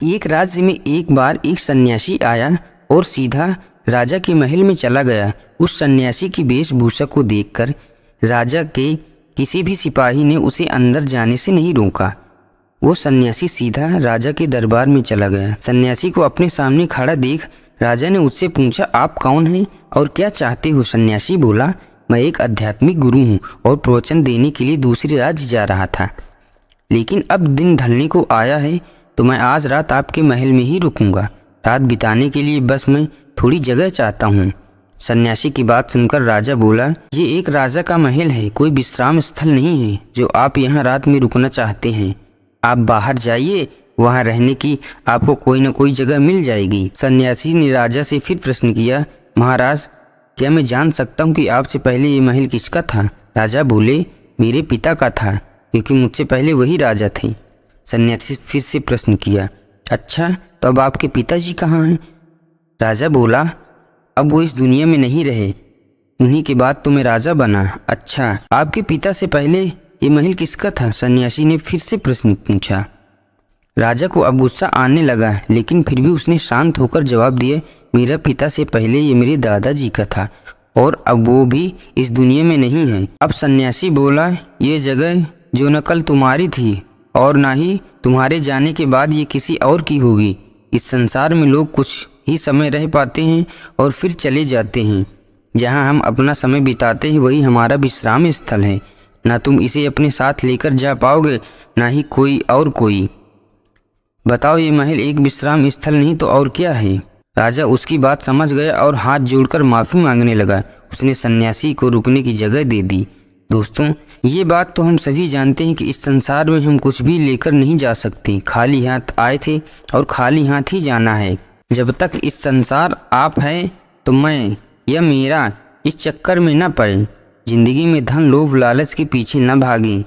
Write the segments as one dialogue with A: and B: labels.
A: एक राज्य में एक बार एक सन्यासी आया और सीधा राजा के महल में चला गया। उस सन्यासी की वेशभूषा को देखकर राजा के किसी भी सिपाही ने उसे अंदर जाने से नहीं रोका। वो सन्यासी सीधा राजा के दरबार में चला गया। सन्यासी को अपने सामने खड़ा देख राजा ने उससे पूछा, आप कौन हैं और क्या चाहते हो? सन्यासी बोला, मैं एक आध्यात्मिक गुरु हूँ और प्रवचन देने के लिए दूसरे राज्य जा रहा था, लेकिन अब दिन ढलने को आया है तो मैं आज रात आपके महल में ही रुकूंगा। रात बिताने के लिए बस मैं थोड़ी जगह चाहता हूँ। सन्यासी की बात सुनकर राजा बोला, ये एक राजा का महल है, कोई विश्राम स्थल नहीं है जो आप यहाँ रात में रुकना चाहते हैं। आप बाहर जाइए, वहाँ रहने की आपको कोई न कोई जगह मिल जाएगी। सन्यासी ने राजा से फिर प्रश्न किया, महाराज क्या मैं जान सकता हूँ कि आपसे पहले ये महल किसका था? राजा बोले, मेरे पिता का था, क्योंकि मुझसे पहले वही राजा थे। सन्यासी फिर से प्रश्न किया, अच्छा तो अब आपके पिताजी कहाँ हैं? राजा बोला, अब वो इस दुनिया में नहीं रहे, उन्हीं के बाद तो मैं राजा बना। अच्छा, आपके पिता से पहले ये महल किसका था? सन्यासी ने फिर से प्रश्न पूछा। राजा को अब गुस्सा आने लगा, लेकिन फिर भी उसने शांत होकर जवाब दिया, मेरा पिता से पहले ये मेरे दादाजी का था और अब वो भी इस दुनिया में नहीं है। अब सन्यासी बोला, ये जगह जो न कल तुम्हारी थी और ना ही तुम्हारे जाने के बाद ये किसी और की होगी। इस संसार में लोग कुछ ही समय रह पाते हैं और फिर चले जाते हैं। जहाँ हम अपना समय बिताते हैं वही हमारा विश्राम स्थल है। ना तुम इसे अपने साथ लेकर जा पाओगे, ना ही कोई और कोई। बताओ, ये महल एक विश्राम स्थल नहीं तो और क्या है? राजा उसकी बात समझ गया और हाथ जोड़कर माफ़ी मांगने लगा। उसने सन्यासी को रुकने की जगह दे दी। दोस्तों, ये बात तो हम सभी जानते हैं कि इस संसार में हम कुछ भी लेकर नहीं जा सकते। खाली हाथ आए थे और खाली हाथ ही जाना है। जब तक इस संसार आप है तो मैं या मेरा, इस चक्कर में न पड़े। जिंदगी में धन लोभ लालच के पीछे न भागें।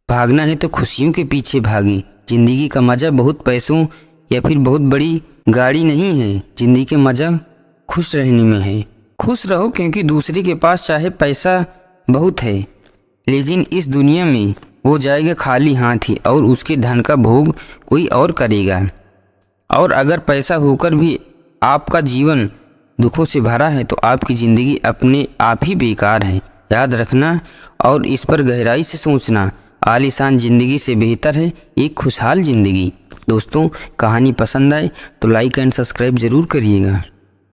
A: भागना है तो खुशियों के पीछे भागें। जिंदगी का मज़ा बहुत पैसों या फिर बहुत बड़ी गाड़ी नहीं है। जिंदगी का मज़ा खुश रहने में है। खुश रहो, क्योंकि दूसरे के पास चाहे पैसा बहुत है, लेकिन इस दुनिया में वो जाएगा खाली हाथ ही और उसके धन का भोग कोई और करेगा। और अगर पैसा होकर भी आपका जीवन दुखों से भरा है तो आपकी ज़िंदगी अपने आप ही बेकार है। याद रखना और इस पर गहराई से सोचना, आलीशान ज़िंदगी से बेहतर है एक खुशहाल ज़िंदगी। दोस्तों, कहानी पसंद आए तो लाइक एंड सब्सक्राइब ज़रूर करिएगा।